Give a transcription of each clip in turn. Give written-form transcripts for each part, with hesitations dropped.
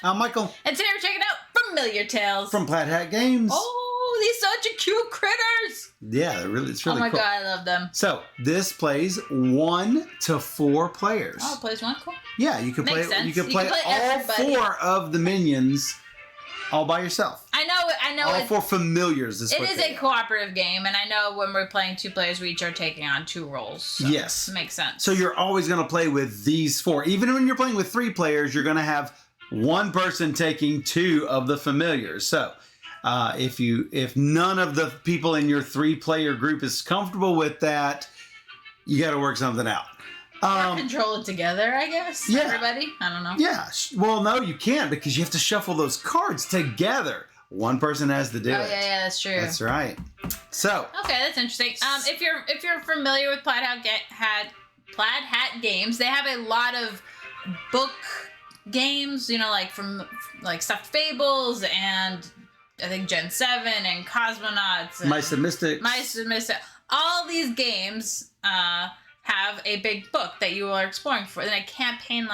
I'm Michael. And today we're checking out Familiar Tales. From Plaid Hat Games. Oh, these such cute critters. Yeah, it's really cool. Oh my god, I love them. So, this plays 1 to 4 players. Oh, it plays 1? Cool. Yeah, you can play Makes sense. you can play all everybody. 4 of the minions all by yourself. I know. All 4 familiars is it what is they a are. cooperative game, and I know when we're playing 2 players, we each are taking on 2 roles. So yes. It makes sense. So you're always going to play with these 4. Even when you're playing with 3 players, you're going to have one person taking 2 of the familiars. So if none of the people in your 3-player group is comfortable with that, you got to work something out. Or control it together, I guess. Yeah. Everybody? I don't know. Yeah. Well, no, you can't because you have to shuffle those cards together. One person has to do it. Oh yeah, that's true. That's right. So. Okay, that's interesting. If you're familiar with Plaid Hat Games, they have a lot of book games. You know, like from Stuffed Fables and I think Gen 7 and Cosmonauts. And Mice and Mystics. All these games have a big book that you are exploring for, and a campaign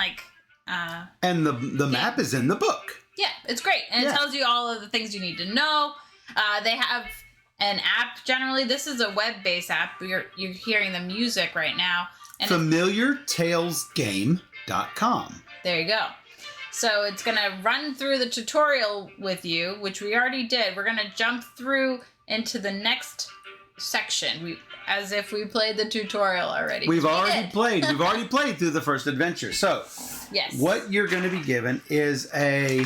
and the map is in the book. Yeah, it's great, and it tells you all of the things you need to know. They have an app. Generally, this is a web-based app. You're hearing the music right now. And FamiliarTalesGame.com. There you go. So it's gonna run through the tutorial with you, which we already did. We're gonna jump through into the next section. As if we played the tutorial already. We've already played. We've already played through the first adventure. So, yes. What you're going to be given is a...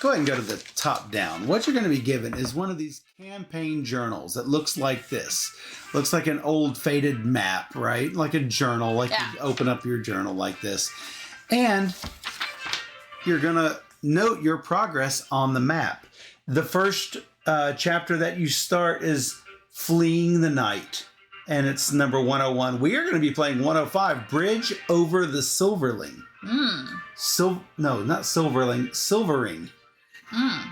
Go ahead and go to the top down. What you're going to be given is one of these campaign journals that looks like this. Looks like an old faded map, right? Like a journal. Like you open up your journal like this. And you're going to note your progress on the map. The first chapter that you start is Fleeing the Night, and it's number 101. We are going to be playing 105, Bridge Over the Silverling. No, not Silverling, Silvering.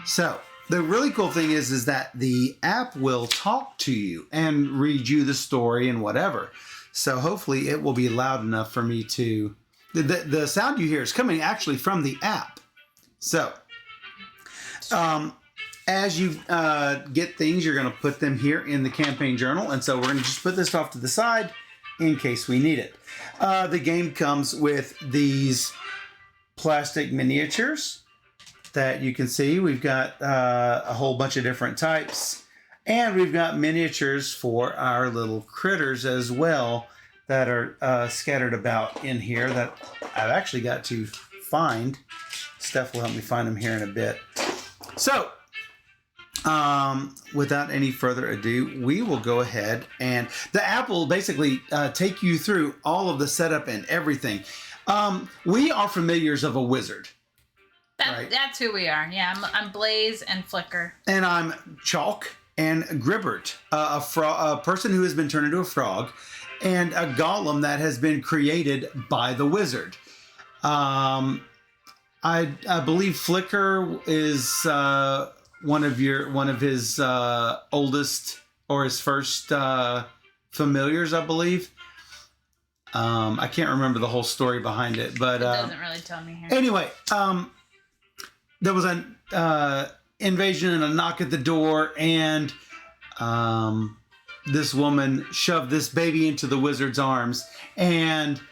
So the really cool thing is that the app will talk to you and read you the story and whatever. So hopefully it will be loud enough for me to... The sound you hear is coming actually from the app. So... as you get things, you're going to put them here in the campaign journal. And so we're going to just put this off to the side in case we need it. The game comes with these plastic miniatures that you can see. We've got a whole bunch of different types. And we've got miniatures for our little critters as well that are scattered about in here that I've actually got to find. Steph will help me find them here in a bit. So... without any further ado, we will go ahead and the app will basically take you through all of the setup and everything. We are familiars of a wizard. Right? That's who we are. Yeah, I'm Blaze and Flicker. And I'm Chalk and Gribbert, a person who has been turned into a frog, and a golem that has been created by the wizard. I believe Flicker is... one of his oldest or his first familiars, I believe. I can't remember the whole story behind it, but it doesn't really tell me here. Anyway, there was an invasion and a knock at the door, and this woman shoved this baby into the wizard's arms, and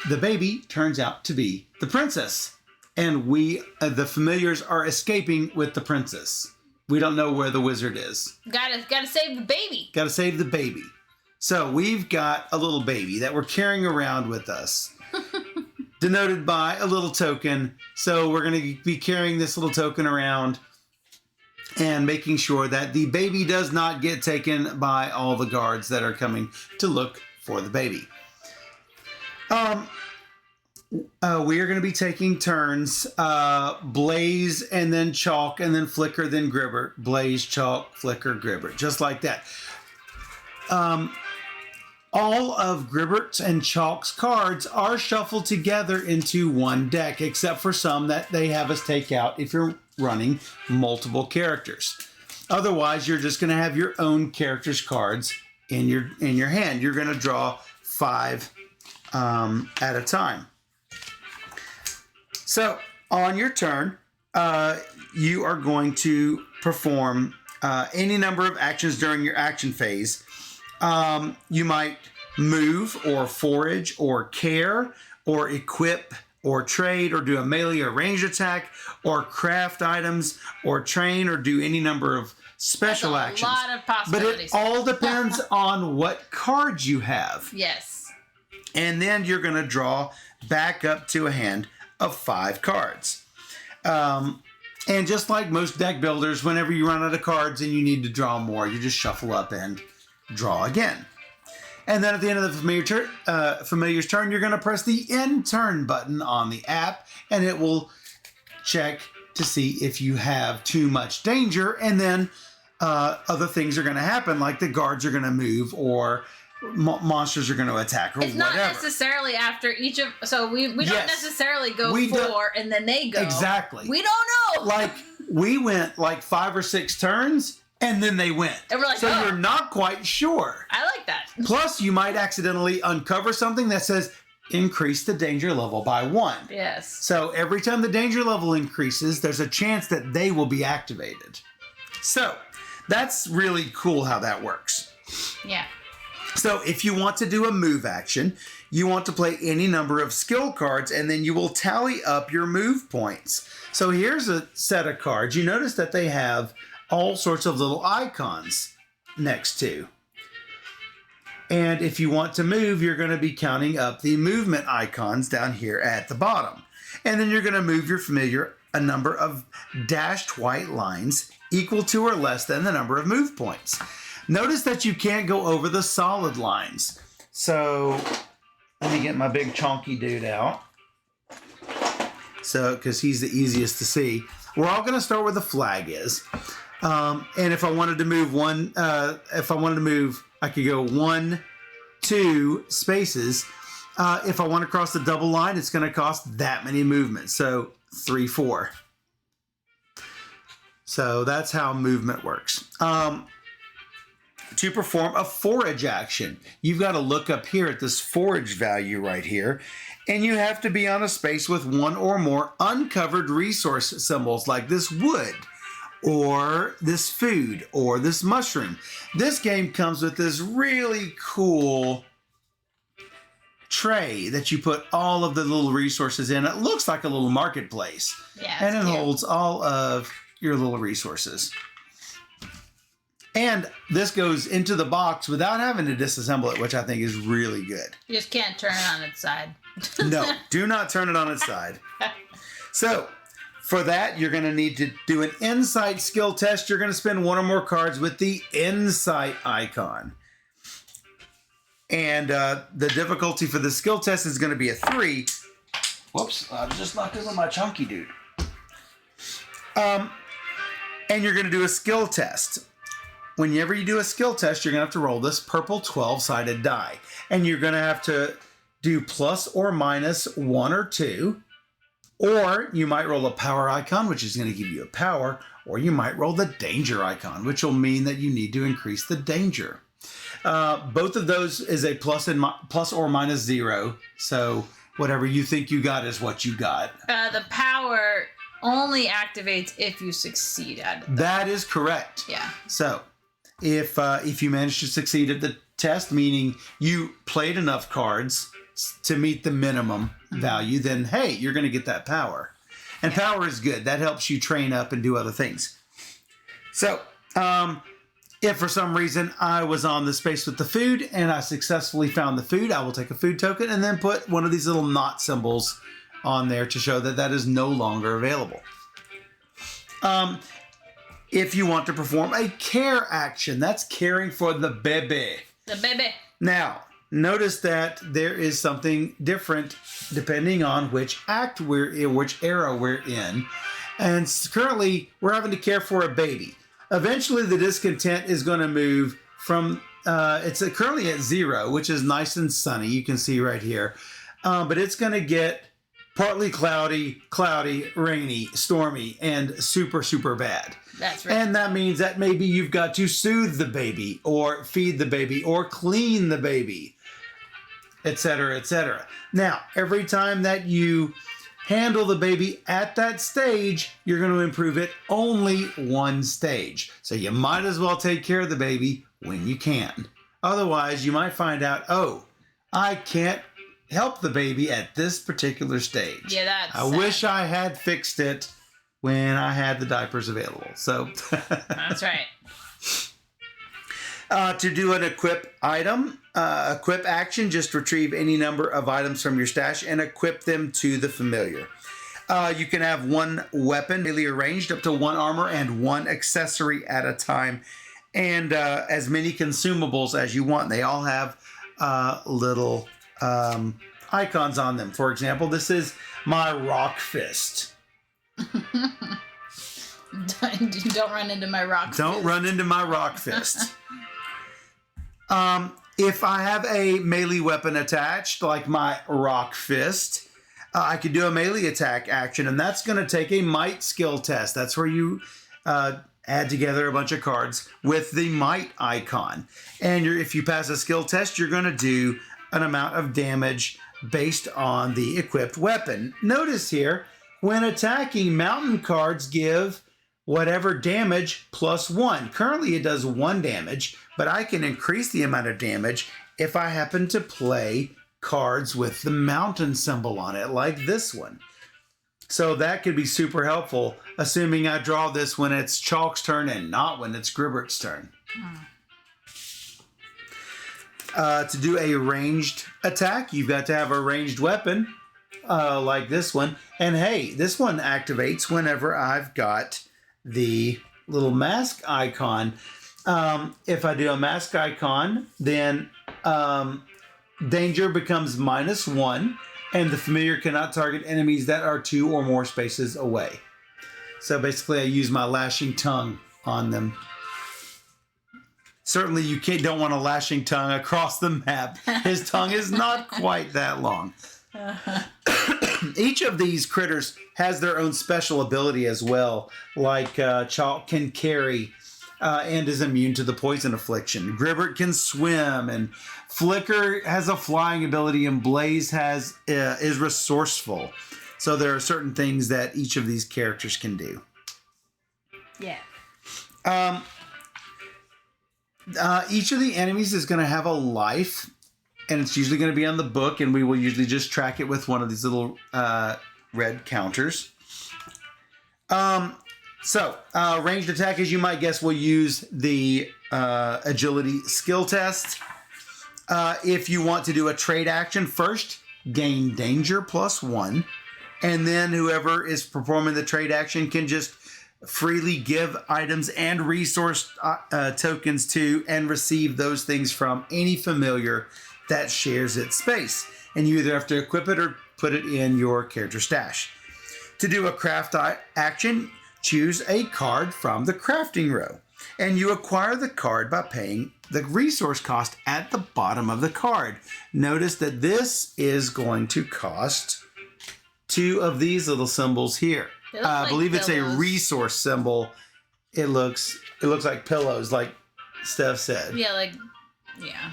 the baby turns out to be the princess. And we, the familiars, are escaping with the princess. We don't know where the wizard is. Gotta save the baby. Gotta save the baby. So we've got a little baby that we're carrying around with us, denoted by a little token. So we're going to be carrying this little token around and making sure that the baby does not get taken by all the guards that are coming to look for the baby. We are going to be taking turns, Blaze and then Chalk and then Flicker, then Gribbert. Blaze, Chalk, Flicker, Gribbert. Just like that. All of Gribbert's and Chalk's cards are shuffled together into one deck, except for some that they have us take out if you're running multiple characters. Otherwise, you're just going to have your own character's cards in your hand. You're going to draw 5 at a time. So on your turn, you are going to perform any number of actions during your action phase. You might move or forage or care or equip or trade or do a melee or ranged attack or craft items or train or do any number of special actions. A lot of But possibilities. it all depends on what cards you have. Yes. And then you're going to draw back up to a hand of 5 cards. And just like most deck builders, whenever you run out of cards and you need to draw more, you just shuffle up and draw again. And then at the end of the familiar's turn, you're going to press the end turn button on the app, and it will check to see if you have too much danger. And then other things are going to happen, like the guards are going to move or monsters are going to attack or it's whatever. not necessarily after each of, so we don't Yes. necessarily go We 4 don't- and then they go. Exactly. We don't know. Like, we went like 5 or 6 turns, and then they went. And we're like, so oh. you're not quite sure. I like that. Plus, you might accidentally uncover something that says increase the danger level by 1. Yes. So every time the danger level increases, there's a chance that they will be activated. So that's really cool how that works. Yeah. So if you want to do a move action, you want to play any number of skill cards, and then you will tally up your move points. So here's a set of cards. You notice that they have all sorts of little icons next to. And if you want to move, you're going to be counting up the movement icons down here at the bottom. And then you're going to move your familiar a number of dashed white lines equal to or less than the number of move points. Notice that you can't go over the solid lines. So let me get my big chonky dude out. So, because he's the easiest to see. We're all going to start where the flag is. And if I wanted to move I could go 1, 2 spaces. If I want to cross the double line, it's going to cost that many movements. So 3, 4. So that's how movement works. To perform a forage action, you've got to look up here at this forage value right here, and you have to be on a space with 1 or more uncovered resource symbols like this wood, or this food, or this mushroom. This game comes with this really cool tray that you put all of the little resources in. It looks like a little marketplace. Yeah. And it cute. holds all of your little resources. And this goes into the box without having to disassemble it, which I think is really good. You just can't turn it on its side. No, do not turn it on its side. So, for that, you're going to need to do an insight skill test. You're going to spend 1 or more cards with the insight icon. And the difficulty for the skill test is going to be a 3. Whoops, I just knocked over my chunky dude. And you're going to do a skill test. Whenever you do a skill test, you're going to have to roll this purple 12-sided die. And you're going to have to do plus or minus 1 or 2. Or you might roll a power icon, which is going to give you a power. Or you might roll the danger icon, which will mean that you need to increase the danger. Both of those is a plus or minus 0. So whatever you think you got is what you got. The power only activates if you succeed at it. That is correct. Yeah. So if you manage to succeed at the test, meaning you played enough cards to meet the minimum value, then hey, you're going to get that power. And power is good. That helps you train up and do other things. So if for some reason I was on the space with the food and I successfully found the food, I will take a food token and then put one of these little knot symbols on there to show that that is no longer available. If you want to perform a care action, that's caring for the baby. The baby. Now, notice that there is something different depending on which act we're in, which era we're in. And currently, we're having to care for a baby. Eventually, the discontent is going to move from, it's currently at 0, which is nice and sunny. You can see right here. But it's going to get partly cloudy, rainy, stormy, and super, super bad. That's right. And that means that maybe you've got to soothe the baby, or feed the baby, or clean the baby, etc., etc. Now, every time that you handle the baby at that stage, you're going to improve it only one stage. So you might as well take care of the baby when you can. Otherwise, you might find out, oh, I can't help the baby at this particular stage. Yeah, that's I wish I had fixed it when I had the diapers available. So that's right. To do an equip item, equip action, just retrieve any number of items from your stash and equip them to the familiar. You can have one weapon really arranged, up to one armor and one accessory at a time, and as many consumables as you want. They all have little icons on them. For example, this is my rock fist. Don't run into my rock fist. Don't run into my rock fist. If I have a melee weapon attached, like my rock fist, I could do a melee attack action, and that's going to take a might skill test. That's where you add together a bunch of cards with the might icon. And if you pass a skill test, you're going to do an amount of damage based on the equipped weapon. Notice here, when attacking, mountain cards give whatever damage plus 1. Currently it does 1 damage, but I can increase the amount of damage if I happen to play cards with the mountain symbol on it, like this one. So that could be super helpful, assuming I draw this when it's Chalk's turn and not when it's Gribbert's turn. To do a ranged attack, you've got to have a ranged weapon, like this one. And hey, this one activates whenever I've got the little mask icon. If I do a mask icon, then danger becomes -1, and the familiar cannot target enemies that are 2 or more spaces away. So basically, I use my lashing tongue on them. Certainly, you don't want a lashing tongue across the map. His tongue is not quite that long. Each of these critters has their own special ability as well, like Chalk can carry and is immune to the poison affliction. Gribbert can swim, and Flicker has a flying ability, and Blaze is resourceful. So there are certain things that each of these characters can do. Yeah. Each of the enemies is going to have a life, and it's usually going to be on the book, and we will usually just track it with one of these little red counters. Ranged attack, as you might guess, will use the agility skill test. If you want to do a trade action, first gain danger +1, and then whoever is performing the trade action can just freely give items and resource tokens to and receive those things from any familiar that shares its space. And you either have to equip it or put it in your character stash. To do a craft action, choose a card from the crafting row. And you acquire the card by paying the resource cost at the bottom of the card. Notice that this is going to cost 2 of these little symbols here. I believe it's a resource symbol. It looks like pillows, like Steph said. Yeah, yeah.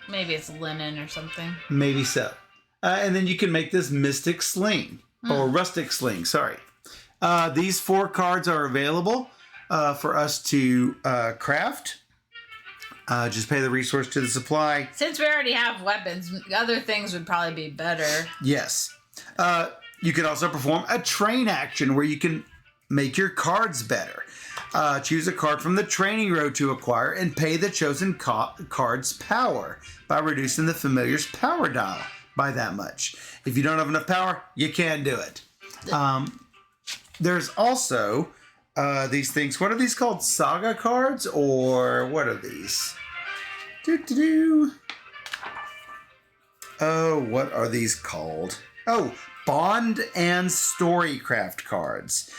Maybe it's linen or something. Maybe so. And then you can make this mystic sling, or rustic sling, sorry. These 4 cards are available for us to craft. Just pay the resource to the supply. Since we already have weapons, other things would probably be better. Yes. You can also perform a train action where you can make your cards better. Choose a card from the training row to acquire and pay the chosen card's power by reducing the familiar's power dial by that much. If you don't have enough power, you can't do it. There's also these things. What are these called? Saga cards? Or what are these? Oh, what are these called? Oh, Bond and Storycraft cards.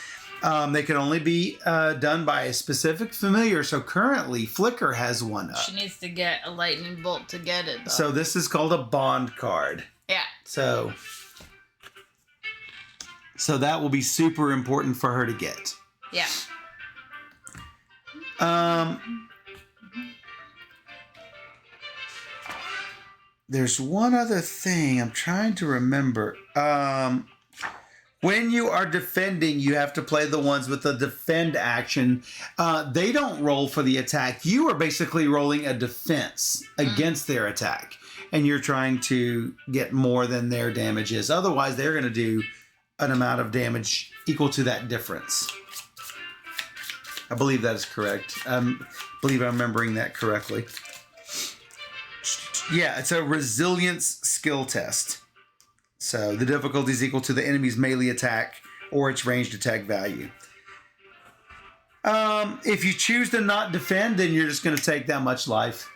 They can only be done by a specific familiar. So currently, Flicker has one up. She needs to get a lightning bolt to get it, though. So this is called a Bond card. Yeah. So that will be super important for her to get. Yeah. there's one other thing I'm trying to remember. When you are defending, you have to play the ones with the defend action. They don't roll for the attack. You are basically rolling a defense against their attack. And you're trying to get more than their damage is. Otherwise, they're going to do an amount of damage equal to that difference. I believe that is correct. I believe I'm remembering that correctly. Yeah, it's a resilience skill test. So the difficulty is equal to the enemy's melee attack or its ranged attack value. If you choose to not defend, then you're just going to take that much life,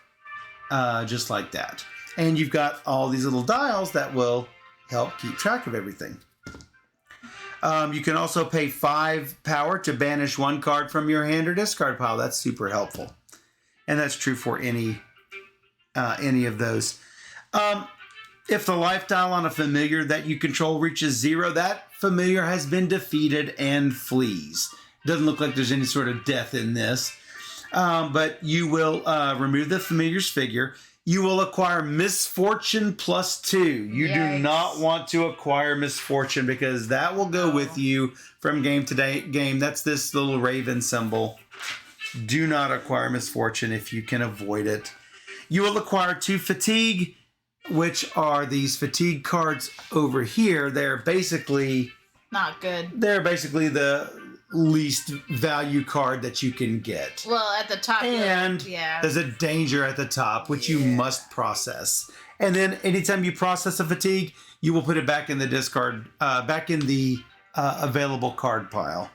just like that. And you've got all these little dials that will help keep track of everything. You can also pay 5 power to banish 1 card from your hand or discard pile. That's super helpful. And that's true for any of those. If the life dial on a familiar that you control reaches 0, that familiar has been defeated and flees. Doesn't look like there's any sort of death in this. But you will remove the familiar's figure. You will acquire misfortune +2. You do not want to acquire misfortune because that will go with you from game to game. That's this little raven symbol. Do not acquire misfortune if you can avoid it. You will acquire 2 fatigue, which are these fatigue cards over here. They're basically not good. They're basically the least value card that you can get. Well, at the top, and there's a danger at the top, which you must process. And then anytime you process a fatigue, you will put it back in the discard, back in the available card pile.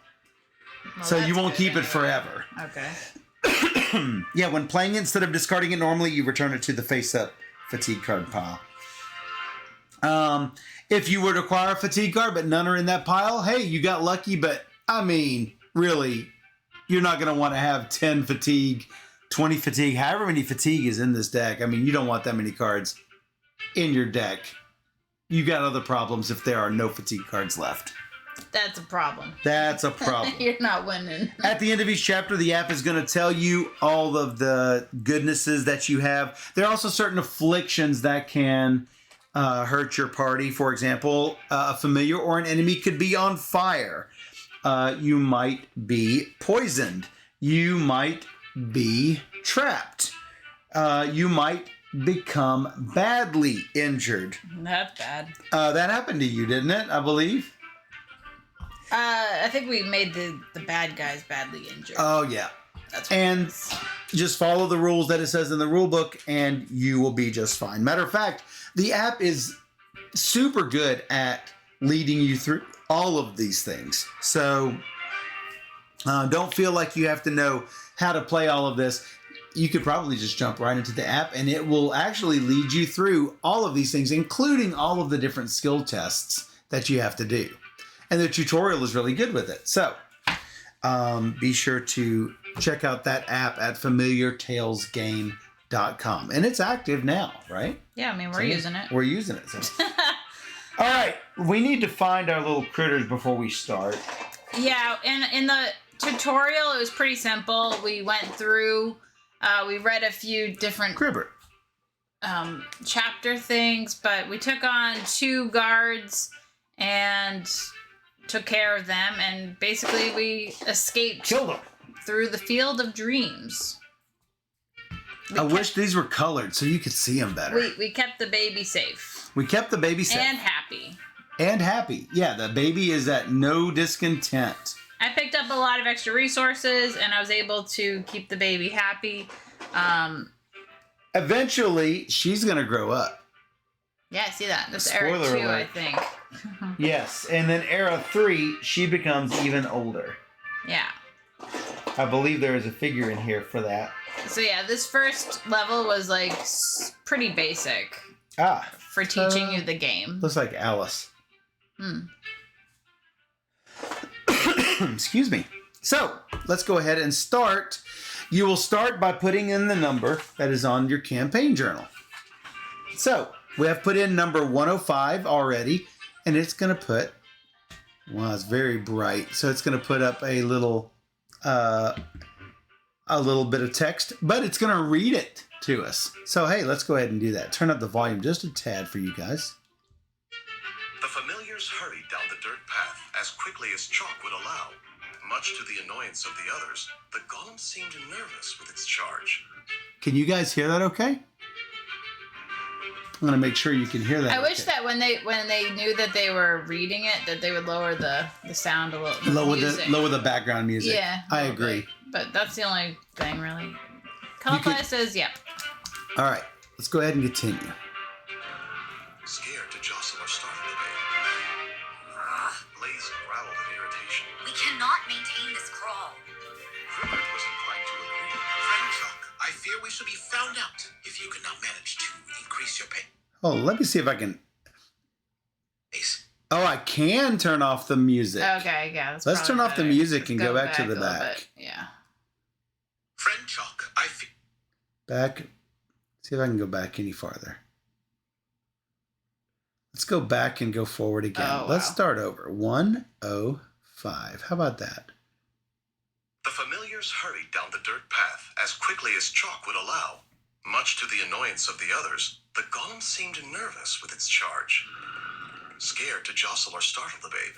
Well, so you won't keep it forever. Okay. Yeah, when playing it, instead of discarding it normally, you return it to the face-up fatigue card pile. If you were to acquire a fatigue card, but none are in that pile, hey, you got lucky, but I mean, really, you're not going to want to have 10 fatigue, 20 fatigue, however many fatigue is in this deck. I mean, you don't want that many cards in your deck. You got other problems if there are no fatigue cards left. That's a problem. That's a problem. You're not winning. At the end of each chapter, the app is going to tell you all of the goodnesses that you have. There are also certain afflictions that can hurt your party. For example, a familiar or an enemy could be on fire. You might be poisoned. You might be trapped. You might become badly injured. That's bad. That happened to you, didn't it? I believe. I think we made the bad guys badly injured. Oh, yeah. That's and just follow the rules that it says in the rule book, and you will be just fine. Matter of fact, the app is super good at leading you through all of these things. So don't feel like you have to know how to play all of this. You could probably just jump right into the app, and it will actually lead you through all of these things, including all of the different skill tests that you have to do. And the tutorial is really good with it. So be sure to check out that app at familiartalesgame.com. And it's active now, right? Yeah, I mean, we're using it. We're using it. So. All right. We need to find our little critters before we start. Yeah, in the tutorial, it was pretty simple. We went through, we read a few different Cribber. Chapter things, but we took on 2 guards and took care of them, and basically we escaped. Killed them. Through the field of dreams. I wish these were colored so you could see them better. We kept the baby safe. We kept the baby safe. And happy. And happy. Yeah, the baby is at no discontent. I picked up a lot of extra resources, and I was able to keep the baby happy. Eventually, she's going to grow up. Yeah, I see that. That's era 2, alert. I think. Yes, and then era 3, she becomes even older. Yeah. I believe there is a figure in here for that. So yeah, this first level was like pretty basic. For teaching you the game. Looks like Alice. Excuse me. So, let's go ahead and start. You will start by putting in the number that is on your campaign journal. So, we have put in number 105 already, and it's going to put, well, it's very bright, so it's going to put up a little a little bit of text, but it's going to read it to us. So, hey, let's go ahead and do that. Turn up the volume just a tad for you guys. The familiars hurried down the dirt path as quickly as chalk would allow. Much to the annoyance of the others, the golem seemed nervous with its charge. Can you guys hear that okay? I'm going to make sure you can hear that. I wish that when they knew that they were reading it, that they would lower the sound a little. Lower the background music. Yeah. I agree. But that's the only thing, really. Colorfly says, yep. All right. Let's go ahead and continue. Scared to jostle or startle the babe, Blaze growled in irritation. We cannot maintain this crawl. Cribbert was inclined to agree. Friend Chuck, I fear we shall be found out if you cannot manage to increase your pace. Oh, let me see if I can. Oh, I can turn off the music. Okay, yeah. Let's turn off the music and go back to the a little back. bit. Yeah. Friend Chuck, I fear... Back. See if I can go back any farther. Let's go back and go forward again. Oh, Let's wow. start over. 105. How about that? The familiars hurried down the dirt path as quickly as chalk would allow. Much to the annoyance of the others, the golem seemed nervous with its charge. Scared to jostle or startle the babe,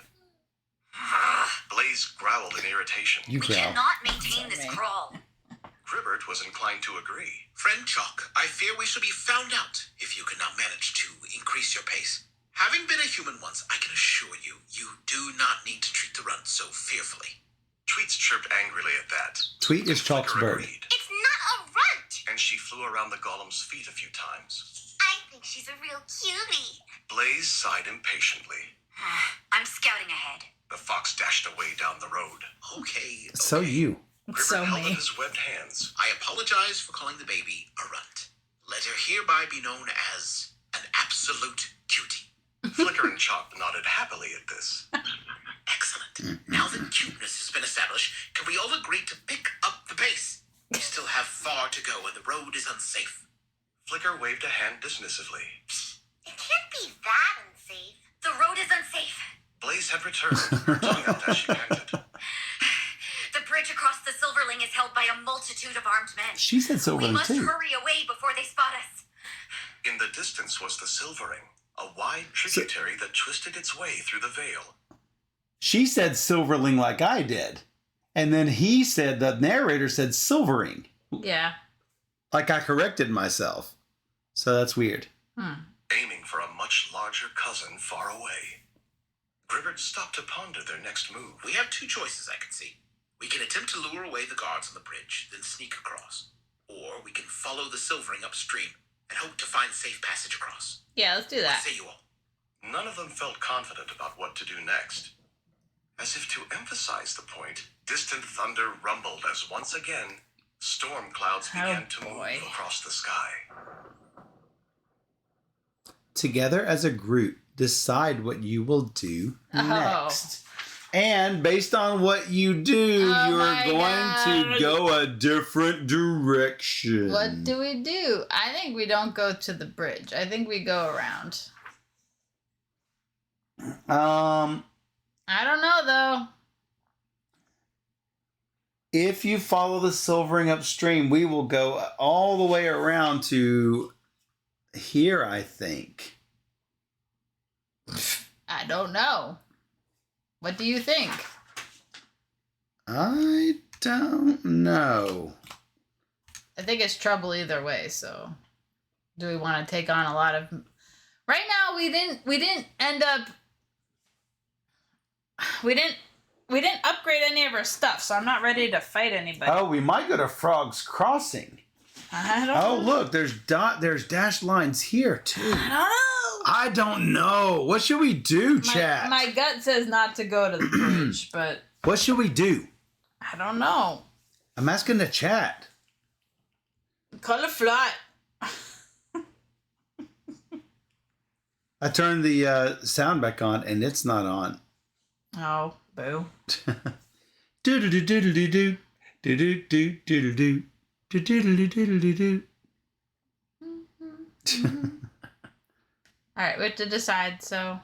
Blaze growled in irritation. You We growl. cannot maintain this crawl. Cribbert was inclined to agree. Friend Chuck, I fear we shall be found out if you cannot manage to increase your pace. Having been a human once, I can assure you, you do not need to treat the runt so fearfully. Tweets chirped angrily at that. Tweet is Chalk's Flicker bird. agreed, It's not a runt. and she flew around the golem's feet a few times. I think she's a real cutie. Blaze sighed impatiently. I'm scouting ahead. The fox dashed away down the road. Okay. So you. It's Cribbert so held me. up his webbed hands. I apologize for calling the baby a runt. Let her hereby be known as an absolute cutie. Flicker and Chalk nodded happily at this. Excellent. Now that cuteness has been established, can we all agree to pick up the pace? We still have far to go and the road is unsafe. Flicker waved a hand dismissively. It can't be that unsafe. The road is unsafe. Blaze had returned, her tongue out as she panted. The bridge across the Silverling is held by a multitude of armed men. She said We Silverling must too. hurry away before they spot us. In the distance was the Silvering, a wide tributary that twisted its way through the vale. She said Silverling like I did. And then he said, the narrator said Silvering. Yeah. Like I corrected myself. So that's weird. Aiming for a much larger cousin far away. Gribbert stopped to ponder their next move. We have two choices, I can see. We can attempt to lure away the guards on the bridge, then sneak across. Or we can follow the Silvering upstream and hope to find safe passage across. Yeah, let's do What that. say you all? None of them felt confident about what to do next. As if to emphasize the point, distant thunder rumbled as once again, storm clouds began to move boy. across the sky. Together as a group, decide what you will do Oh. next. And based on what you do, Oh you're my going God. to go a different direction. What do we do? I think we don't go to the bridge. I think we go around. I don't know, though. If you follow the Silvering upstream, we will go all the way around to here, I think. I don't know. What do you think? I don't know. I think it's trouble either way, so do we want to take on a lot of right now we didn't end up we didn't upgrade any of our stuff, so I'm not ready to fight anybody. Oh, we might go to Frog's Crossing. I don't Oh, know. look, there's dashed lines here too. I don't know. I don't know. What should we do, chat? My gut says not to go to the bridge, but What should we do? I don't know. I'm asking the chat. Color flat. I turned the sound back on and it's not on. Oh, boo. Do do do do do do do do do do do do do do do do. All right, we have to decide. So,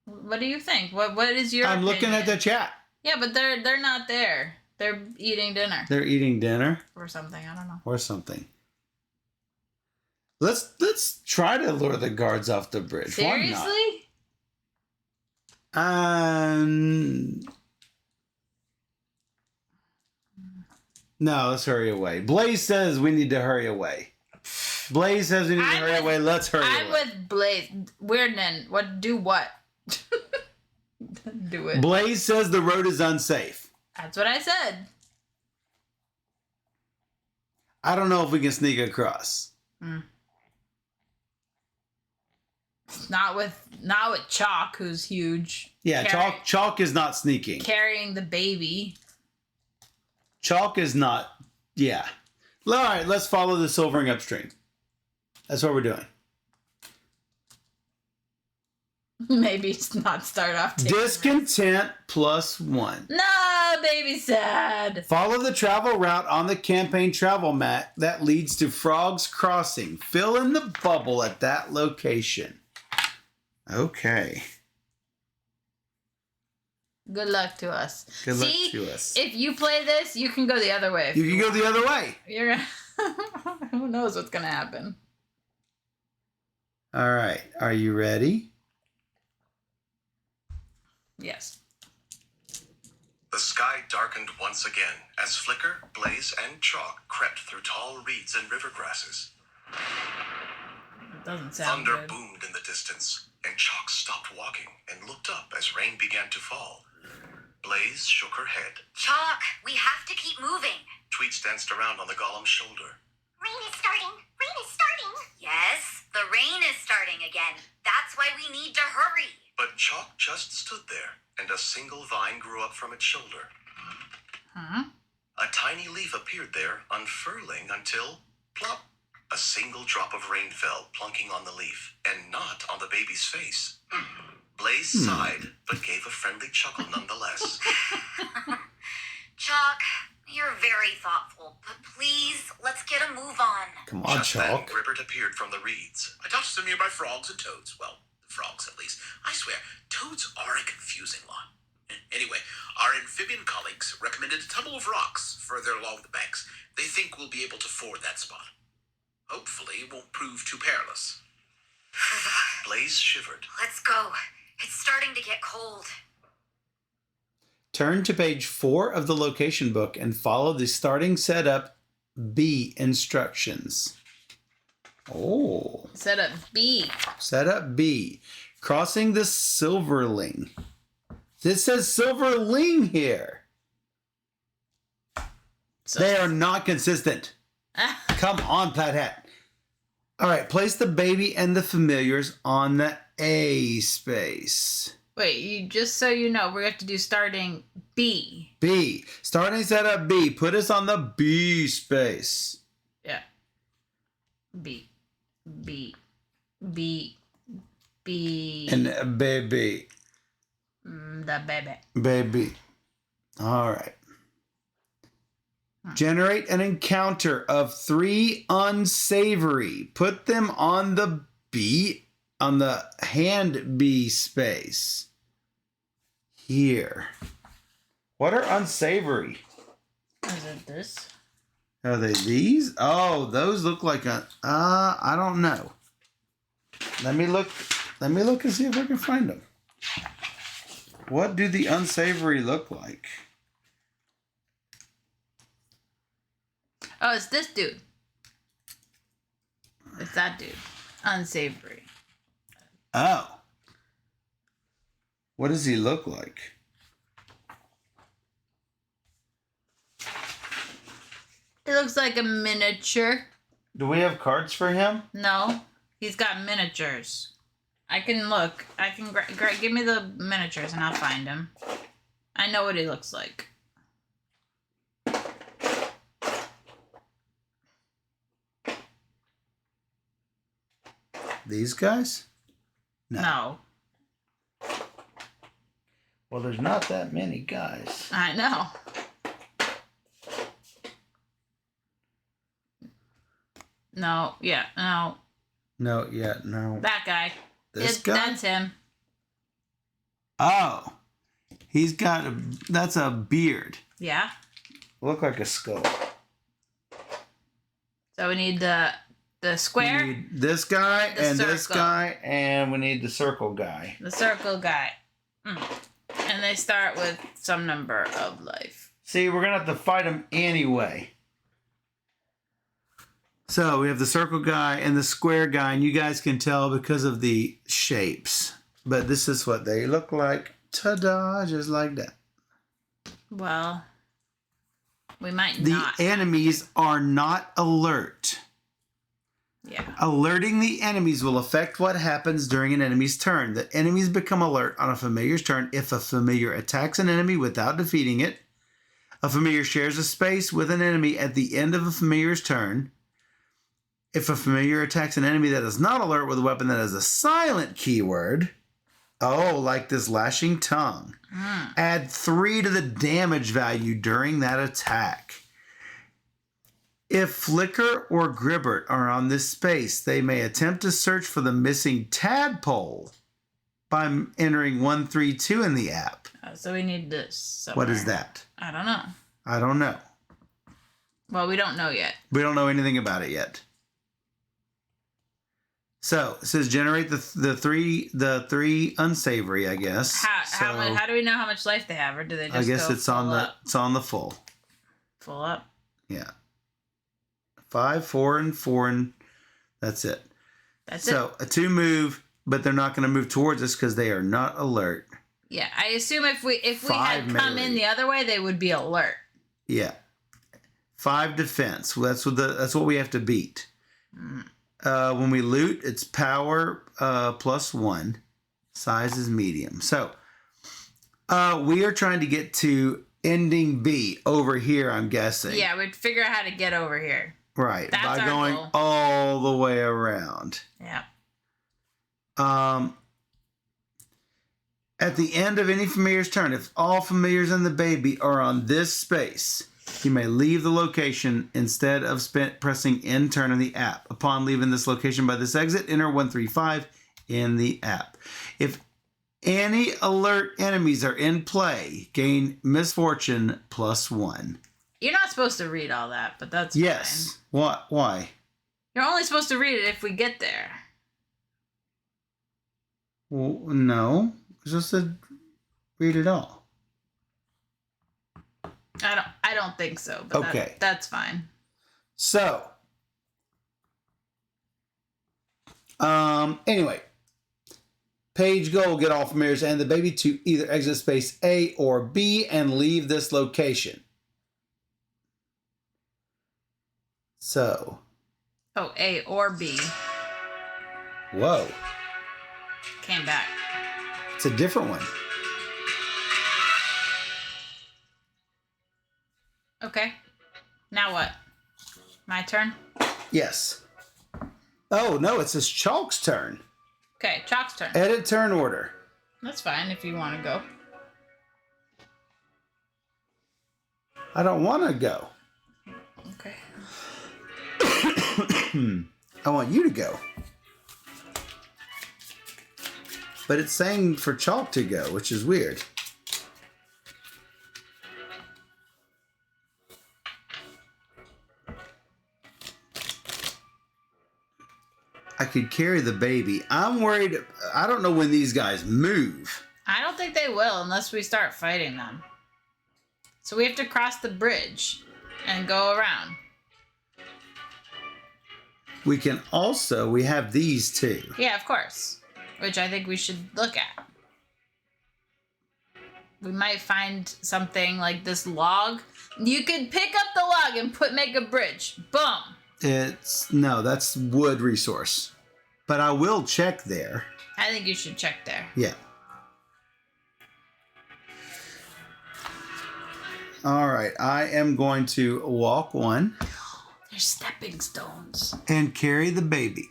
what do you think? What is your? I'm looking at the opinion? chat. Yeah, but they're not there. They're eating dinner They're eating dinner or something. I don't know. or something. Let's try to lure the guards off the bridge. Why not? Seriously? No, let's hurry away. Blaze says we need to hurry away. Blaze says we need to hurry away. Let's hurry I'm away. with Blaze. Weirdman. What? Do what? Do it. Blaze says the road is unsafe. That's what I said. I don't know if we can sneak across. Not with Chalk, who's huge. Yeah, Chalk is not sneaking. Carrying the baby. Chalk is not. Yeah. All right, let's follow the silvering upstream. That's what we're doing. Maybe not start off. Discontent +1. No, baby sad. Follow the travel route on the campaign travel map that leads to Frog's Crossing. Fill in the bubble at that location. Okay. Good luck to us. Good luck See, to us. if you play this, you can go the other way. You can go the other way. You're who knows what's gonna happen? All right. Are you ready? Yes. The sky darkened once again as Flicker, Blaze, and Chalk crept through tall reeds and river grasses. It doesn't sound Thunder good. boomed in the distance, and Chalk stopped walking and looked up as rain began to fall. Blaze shook her head. Chalk, we have to keep moving. Tweets danced around on the golem's shoulder. Rain is starting. Rain is starting. Yes, the rain is starting again. That's why we need to hurry. But Chalk just stood there, and a single vine grew up from its shoulder. Huh? A tiny leaf appeared there, unfurling until, plop, a single drop of rain fell, plunking on the leaf, and not on the baby's face. Blaze sighed, but gave a friendly chuckle nonetheless. Chalk, you're very thoughtful, but please, let's get a move on. Come on, Just then, Chalk. Gribbert appeared from the reeds. I dodged some nearby frogs and toads. Well, the frogs at least. I swear, toads are a confusing lot. Anyway, our amphibian colleagues recommended a tumble of rocks further along the banks. They think we'll be able to ford that spot. Hopefully, it won't prove too perilous. Blaze shivered. Let's go. It's starting to get cold. Turn to page 4 of the location book and follow the starting setup B instructions. Oh. Set up B. Setup B. Crossing the Silverling. This says Silverling here. So, They are not consistent. Come on, Plaid Hat. All right, place the baby and the familiars on the A space. wait, you just so you know, we have to do starting B. B. Starting setup B. Put us on the B space. Yeah. B. B. B. B. And baby. The baby. Baby. All right. Generate an encounter of 3 unsavory. Put them on the B, on the hand B space. Here. What are unsavory? Is it this? Are they these? Oh, those look like I don't know. Let me look and see if I can find them. What do the unsavory look like? Oh, it's this dude. It's that dude. Unsavory. Oh. What does he look like? It looks like a miniature. Do we have cards for him? No, he's got miniatures. I can look. I can give me the miniatures and I'll find him. I know what he looks like. These guys? No. Well, there's not that many guys. I know. No, yeah, no. No, yeah, no. That guy. This guy? That's him. Oh. He's got that's a beard. Yeah. Look like a skull. So we need the square. We need this guy The and this circle. guy, and we need the circle guy. The circle guy. And they start with some number of life. See, we're gonna have to fight him anyway. So we have the circle guy and the square guy, and you guys can tell because of the shapes. But this is what they look like. Ta-da, just like that. Well, we might The not. enemies are not alert. Yeah. Alerting the enemies will affect what happens during an enemy's turn. The enemies become alert on a familiar's turn if a familiar attacks an enemy without defeating it. A familiar shares a space with an enemy at the end of a familiar's turn. If a familiar attacks an enemy that is not alert with a weapon that has a silent keyword, like this lashing tongue, add 3 to the damage value during that attack. If Flicker or Gribbert are on this space, they may attempt to search for the missing tadpole by entering 132 in the app. So we need this somewhere. What is that? I don't know. I don't know. Well, we don't know yet. We don't know anything about it yet. So it says generate the three unsavory, I guess. How do we know how much life they have, or do they just? I guess go it's on full the up? it's on the full. Full up. Yeah. 5, 4, and 4, and that's it. That's so it. A 2 move, but they're not going to move towards us because they are not alert. Yeah, I assume if we had 5 come melee. in the other way, they would be alert. Yeah. 5 defense. Well, that's what we have to beat. When we loot, it's power +1. Size is medium. So we are trying to get to ending B over here, I'm guessing. Yeah, we'd figure out how to get over here. Right. That's by our going goal. all the way around. Yeah. At the end of any familiar's turn, if all familiars and the baby are on this space, you may leave the location instead of pressing end turn in the app. Upon leaving this location by this exit, enter 135 in the app. If any alert enemies are in play, gain misfortune +1. You're not supposed to read all that, but that's Yes. fine. What? Why? You're only supposed to read it if we get there. Well, no. Just said read it all. I don't think so, but Okay. that's fine. So, anyway, page goal, get all familiars and the baby to either exit space A or B and leave this location. So, Oh, A or B whoa, came back. it's a different one. Okay. Now what? My turn? Yes. Oh, no, it's this Chalk's turn. Okay, Chalk's turn. Edit turn order. That's fine if you want to go. I don't want to go. Okay. I want you to go. But it's saying for Chalk to go, which is weird. I could carry the baby. I'm worried. I don't know when these guys move. I don't think they will unless we start fighting them. So we have to cross the bridge and go around. We can also, we have these two. Yeah, of course. Which I think we should look at. We might find something like this log. You could pick up the log and make a bridge. Boom. No, that's wood resource. But I will check there. I think you should check there. Yeah. All right, I am going to walk 1 There's stepping stones. and carry the baby.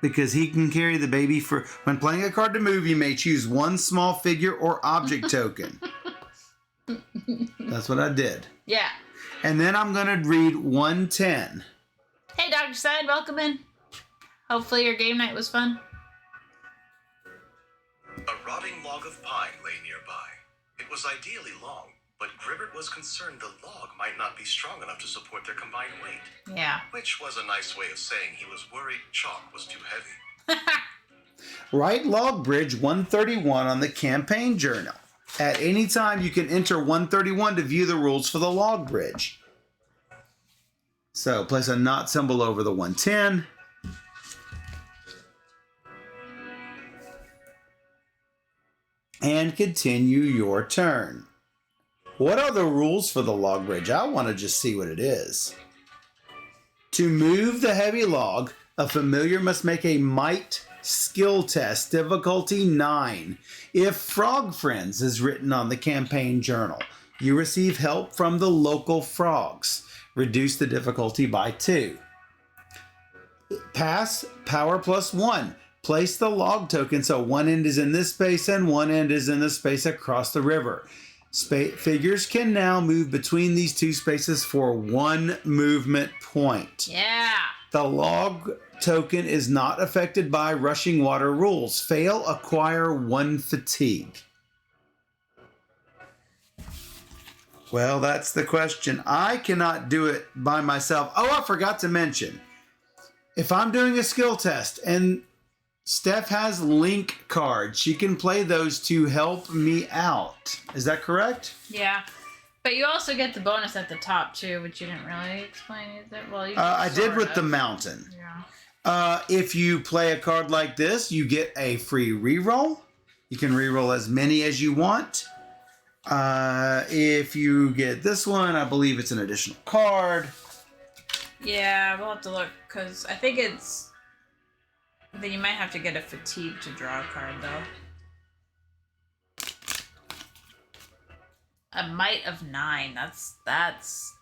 Because he can carry the baby for... When playing a card to move, you may choose 1 small figure or object token. That's what I did. Yeah. And then I'm going to read 110. Hey, Dr. Side, welcome in. Hopefully your game night was fun. A rotting log of pine lay nearby. was ideally long, but Gribbert was concerned the log might not be strong enough to support their combined weight. Yeah. Which was a nice way of saying he was worried chalk was too heavy. Write log bridge 131 on the campaign journal. At any time, you can enter 131 to view the rules for the log bridge. So place a not symbol over the 110. And continue your turn. What are the rules for the log bridge? I want to just see what it is. To move the heavy log, a familiar must make a might skill test, difficulty 9. If Frog Friends is written on the campaign journal, you receive help from the local frogs. Reduce the difficulty by 2. Pass, power plus 1. Place the log token so one end is in this space and one end is in the space across the river. Figures can now move between these two spaces for 1 movement point. Yeah. The log token is not affected by rushing water rules. Fail, acquire 1 fatigue. Well, that's the question. I cannot do it by myself. Oh, I forgot to mention. If I'm doing a skill test and Steph has link cards, she can play those to help me out. Is that correct? Yeah. But you also get the bonus at the top, too, which you didn't really explain either. Well, you I did sort with of. the mountain. Yeah. If you play a card like this, you get a free reroll. You can reroll as many as you want. If you get this one, I believe it's an additional card. Yeah, we'll have to look, because I think it's... Then you might have to get a fatigue to draw a card, though. A might of 9. That's...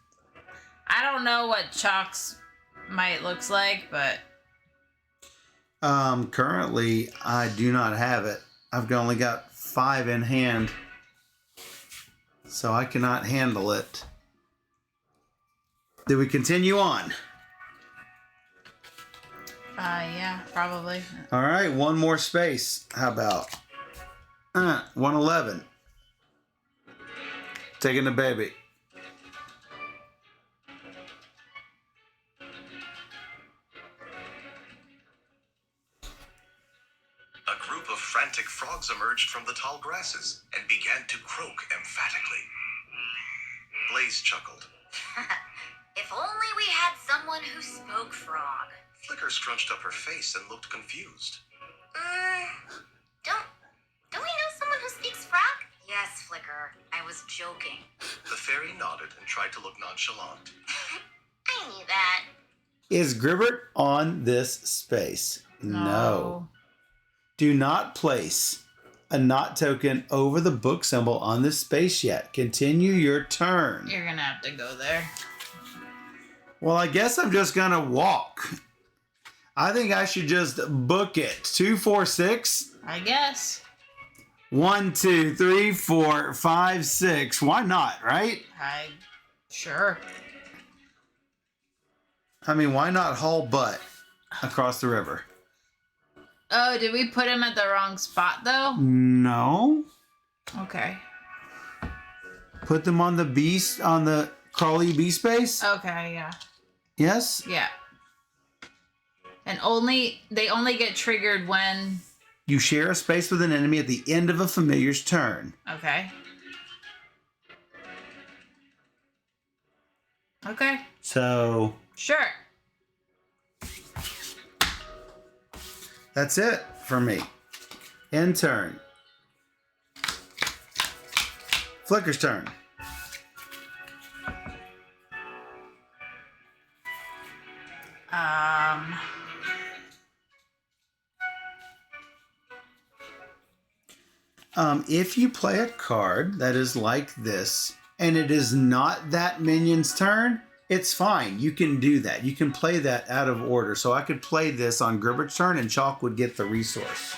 I don't know what Chalk's might looks like, but... Currently, I do not have it. I've only got 5 in hand. So I cannot handle it. Do we continue on? Yeah, probably. All right, one more space. How about 111? Taking the baby. A group of frantic frogs emerged from the tall grasses and began to croak emphatically. Blaze chuckled. If only we had someone who spoke frog. Flicker scrunched up her face and looked confused. Don't we know someone who speaks frog? Yes, Flicker. I was joking. The fairy nodded and tried to look nonchalant. I knew that. Is Gribbert on this space? No. Do not place a not token over the book symbol on this space yet. Continue your turn. You're gonna have to go there. Well, I guess I'm just gonna walk. I think I should just book it. 2, 4, 6. I guess. 1, 2, 3, 4, 5, 6. Why not, right? Sure. I mean, why not haul butt across the river? Oh, did we put him at the wrong spot, though? No. Okay. Put them on the beast, on the crawly bee space? Okay, yeah. Yes? Yeah. And they only get triggered when... You share a space with an enemy at the end of a familiar's turn. Okay. Okay. So... Sure. That's it for me. End turn. Flicker's turn. If you play a card that is like this, and it is not that minion's turn, it's fine. You can do that. You can play that out of order. So I could play this on Gribbert's turn, and Chalk would get the resource.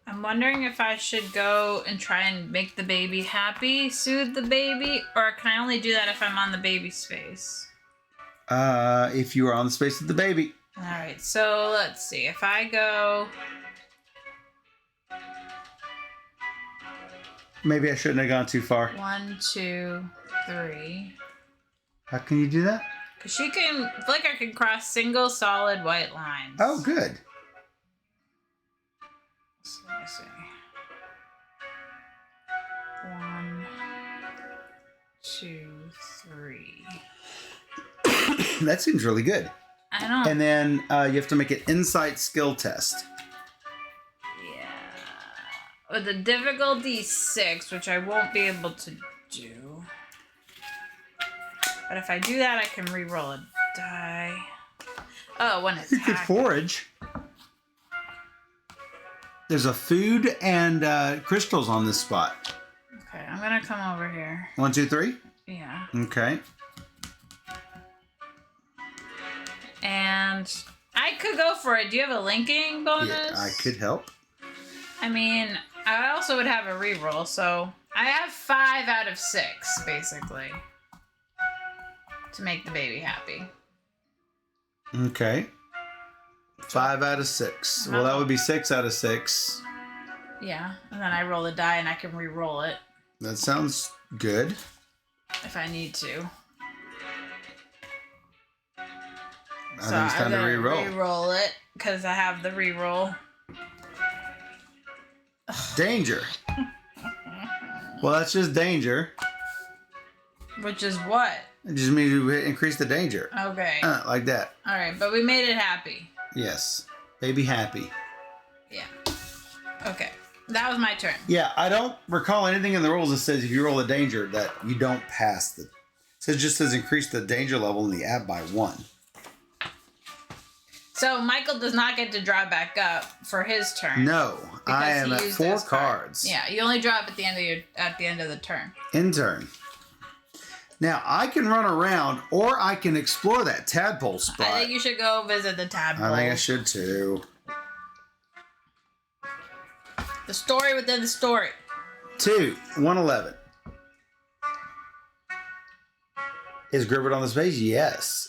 I'm wondering if I should go and try and make the baby happy, soothe the baby, or can I only do that if I'm on the baby space? If you are on the space of the baby. All right, so let's see. If I go... Maybe I shouldn't have gone too far. 1, 2, 3. How can you do that? Because Flicker can cross single solid white lines. Oh, good. So let me see. 1, 2, 3. That seems really good. I don't. And then you have to make an insight skill test. Yeah. With the difficulty 6, which I won't be able to do. But if I do that, I can re-roll a die. Oh, one attack. You could forage. There's a food and crystals on this spot. Okay, I'm gonna come over here. 1, 2, 3. Yeah. Okay. And I could go for it. Do you have a linking bonus? Yeah, I could help. I mean, I also would have a reroll, so I have 5 out of 6, basically, to make the baby happy. Okay. 5 out of 6. Well, that would be 6 out of 6. Yeah, and then I roll a die and I can re-roll it That sounds good. if I need to. I think it's time to re-roll. Re-roll it because I have the re-roll. Danger. Well, that's just danger. Which is what? It just means you increase the danger. Okay. Like that. All right, but we made it happy. Yes. Baby happy. Yeah. Okay. That was my turn. Yeah, I don't recall anything in the rules that says if you roll a danger that you don't pass the... So it just says increase the danger level in the app by 1. So Michael does not get to draw back up for his turn. No, I because am he at used 4 his card. cards. Yeah, you only draw up at the end of the turn. In turn. Now, I can run around or I can explore that tadpole spot. I think you should go visit the tadpole. I think I should too. The story within the story. 2, 111. Is Gribbert on the space? Yes.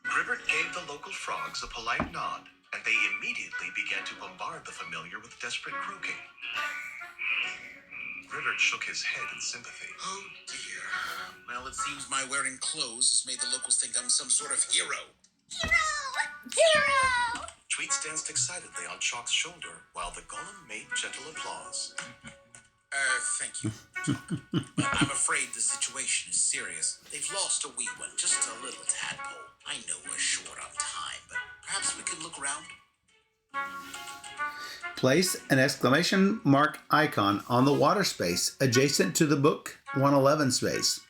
Gribbert gave the local frogs a polite nod, and they immediately began to bombard the familiar with desperate croaking. Gribbert shook his head in sympathy. Oh dear. Well, it seems my wearing clothes has made the locals think I'm some sort of hero. Hero! Tweets danced excitedly on Chalk's shoulder, while the golem made gentle applause. Thank you. But I'm afraid the situation is serious. They've lost a wee one, just a little tadpole. I know we're short on time, but perhaps we could look around. Place an exclamation mark icon on the water space adjacent to the book 111 space.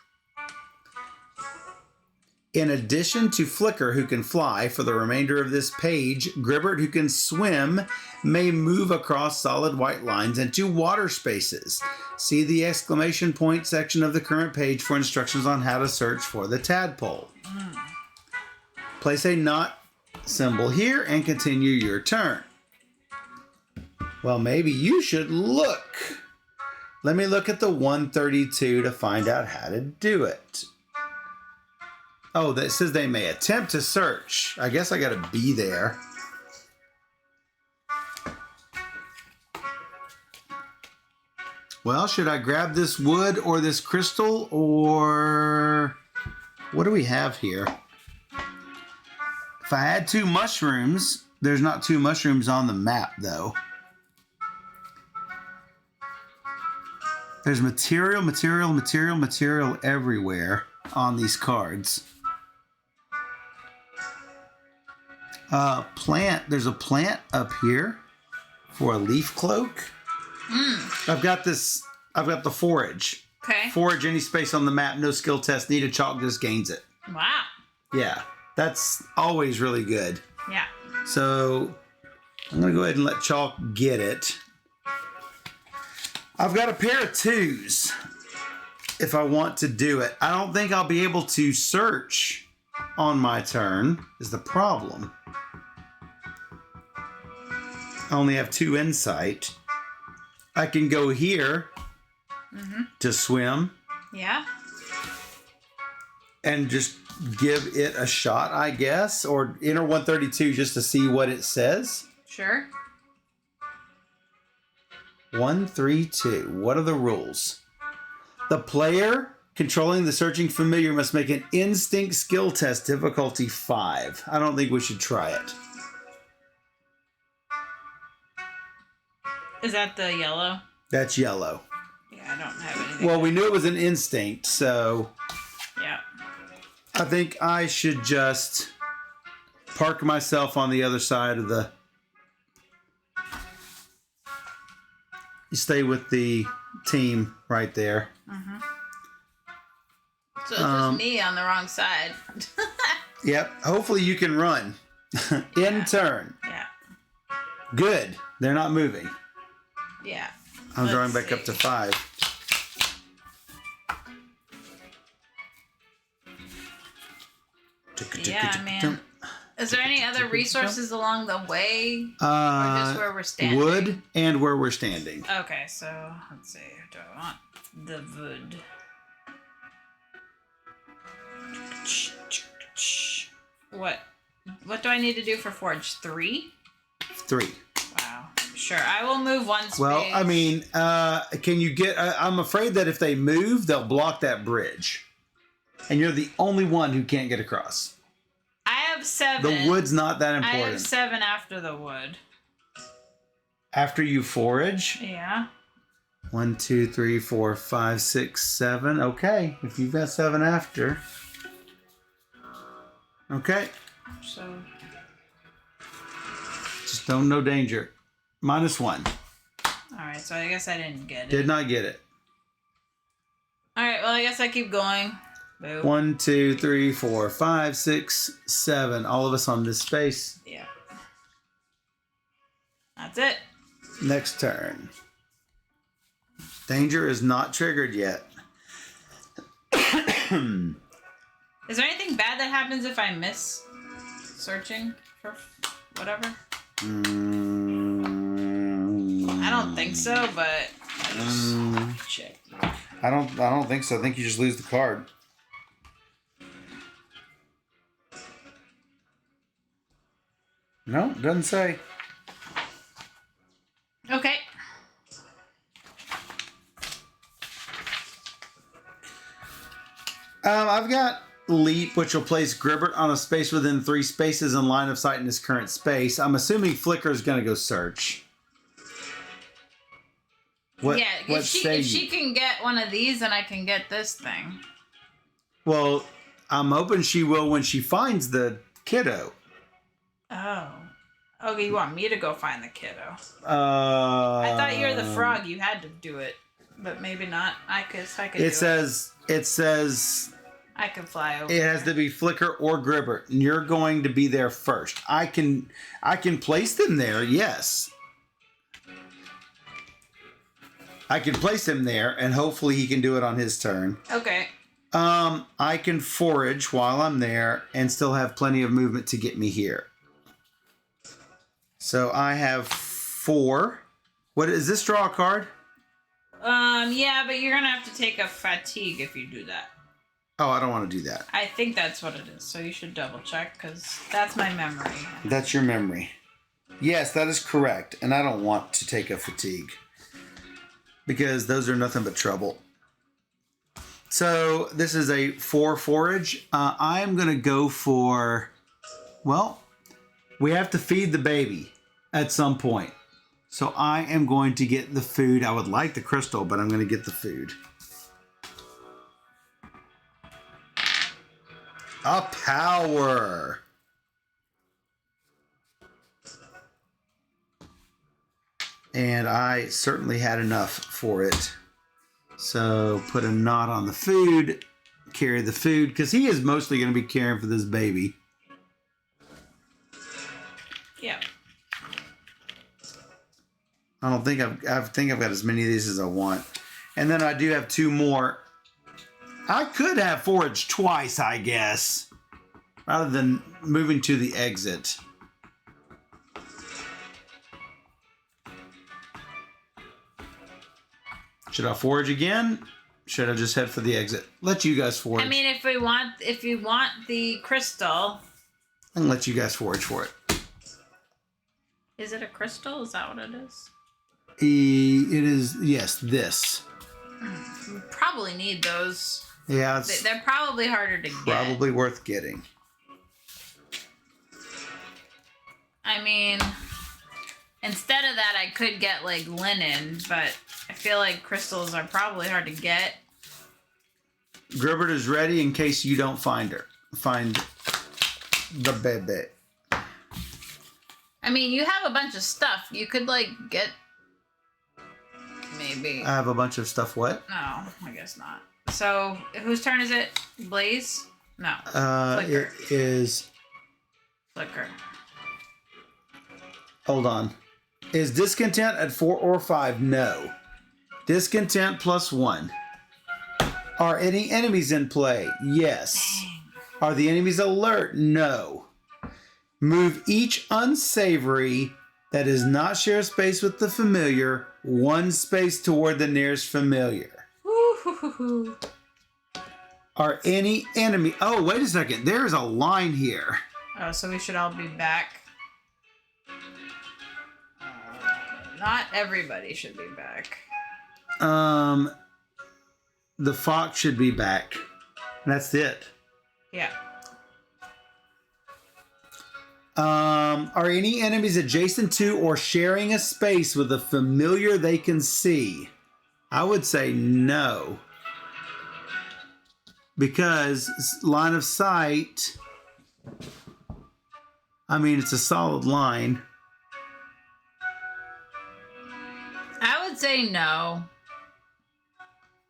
In addition to Flicker, who can fly for the remainder of this page, Gribbert, who can swim, may move across solid white lines into water spaces. See the exclamation point section of the current page for instructions on how to search for the tadpole. Place a not symbol here and continue your turn. Well, maybe you should look. Let me look at the 132 to find out how to do it. Oh, that says they may attempt to search. I guess I gotta be there. Well, should I grab this wood or this crystal, or what do we have here? If I had 2 mushrooms, there's not 2 mushrooms on the map though. There's material everywhere on these cards. Plant. There's a plant up here for a leaf cloak. I've got this. I've got the forage. Okay. Forage any space on the map. No skill test needed. Chalk just gains it. Wow. Yeah, that's always really good. Yeah. So I'm gonna go ahead and let Chalk get it. I've got a pair of 2s if I want to do it. I don't think I'll be able to search on my turn is the problem. I only have 2 insight. I can go here to swim Yeah. and just give it a shot, I guess, or enter 132 just to see what it says. Sure. 1, 3, 2. What are the rules? The player controlling the searching familiar must make an instinct skill test, difficulty 5. I don't think we should try it. Is that the yellow? That's yellow. Yeah, I don't have anything. Well, we knew it was an instinct, so Yeah. I think I should just park myself on the other side of the... You stay with the team right there. So it's just me on the wrong side. Yep. Hopefully you can run. In turn. Yeah. Good. They're not moving. Yeah. I'm Let's drawing back see. up to 5. Yeah, man. Is there any other resources along the way? Or just where we're standing? Wood and where we're standing. Okay, so let's see. Do I want the wood? What do I need to do for forge? 3? 3. Wow. Sure. I will move one space. Well, I mean, can you get... I'm afraid that if they move, they'll block that bridge. And you're the only one who can't get across. I have 7. The wood's not that I important. have 7 after the wood. After you forage? Yeah. 1, 2, 3, 4, 5, 6, 7. Okay. If you've got 7 after. Okay. So. Just don't no danger. -1. Alright, so I guess I didn't get it. Did not get it. Alright, well, I guess I keep going. Boo. 1, 2, 3, 4, 5, 6, 7. All of us on this space. Yeah. That's it. Next turn. Danger is not triggered yet. Is there anything bad that happens if I miss searching for whatever? I don't think so, but I just check. I don't think so. I think you just lose the card. No, doesn't say. Okay. I've got Leap, which will place Gribbert on a space within 3 spaces in line of sight in his current space. I'm assuming Flicker is going to go search. What, Yeah, what if say she you? can get one of these, then I can get this thing. Well, I'm hoping she will when she finds the kiddo. Oh. Okay, you want me to go find the kiddo? I I thought you were the frog. You had to do it, but maybe not. I could. Do It says I could fly over. it has to be Flicker or Gribbert, and you're going to be there first. I can place them there, yes. I can place him there, and hopefully he can do it on his turn. Okay. I can forage while I'm there and still have plenty of movement to get me here. So I have 4. What is this? Draw a card? Yeah, but you're gonna have to take a fatigue if you do that. Oh, I don't want to do that. I think that's what it is. So you should double check because that's my memory. That's your memory. Yes, that is correct. And I don't want to take a fatigue because those are nothing but trouble. So this is a 4 forage. I am going to go for, well, we have to feed the baby at some point. So I am going to get the food. I would like the crystal, but I'm going to get the food. A power. And I certainly had enough for it. So put a knot on the food, carry the food, because he is mostly going to be caring for this baby. Yeah. I think I've got as many of these as I want. And then I do have 2 more. I could have foraged twice, I guess, rather than moving to the exit. Should I forage again? Should I just head for the exit? Let you guys forage. I mean, if you want the crystal, And let you guys forage for it. is it a crystal? Is that what it is? It is, yes, this. We probably need those. Yeah, it's They're probably harder to get. probably worth getting. I mean, instead of that, I could get like linen, but I feel like crystals are probably hard to get. Gribbert is ready in case you don't find her. Find the baby. I mean, you have a bunch of stuff. You could like get maybe. I have a bunch of stuff. What? No, I guess not. So, whose turn is it? Blaze? No. It is. Flicker. Hold on. Is discontent at 4 or 5? No. Discontent +1. Are any enemies in play? Yes. Dang. Are the enemies alert? No. Move each unsavory that does not share space with the familiar 1 space toward the nearest familiar. Woo-hoo-hoo-hoo. Are any enemy... Oh, wait a second. There's a line here. Oh, so we should all be back. Not everybody should be back. The fox should be back. That's it. Yeah. Are any enemies adjacent to or sharing a space with a familiar they can see? I would say no. Because line of sight, I mean, it's a solid line. I would say no.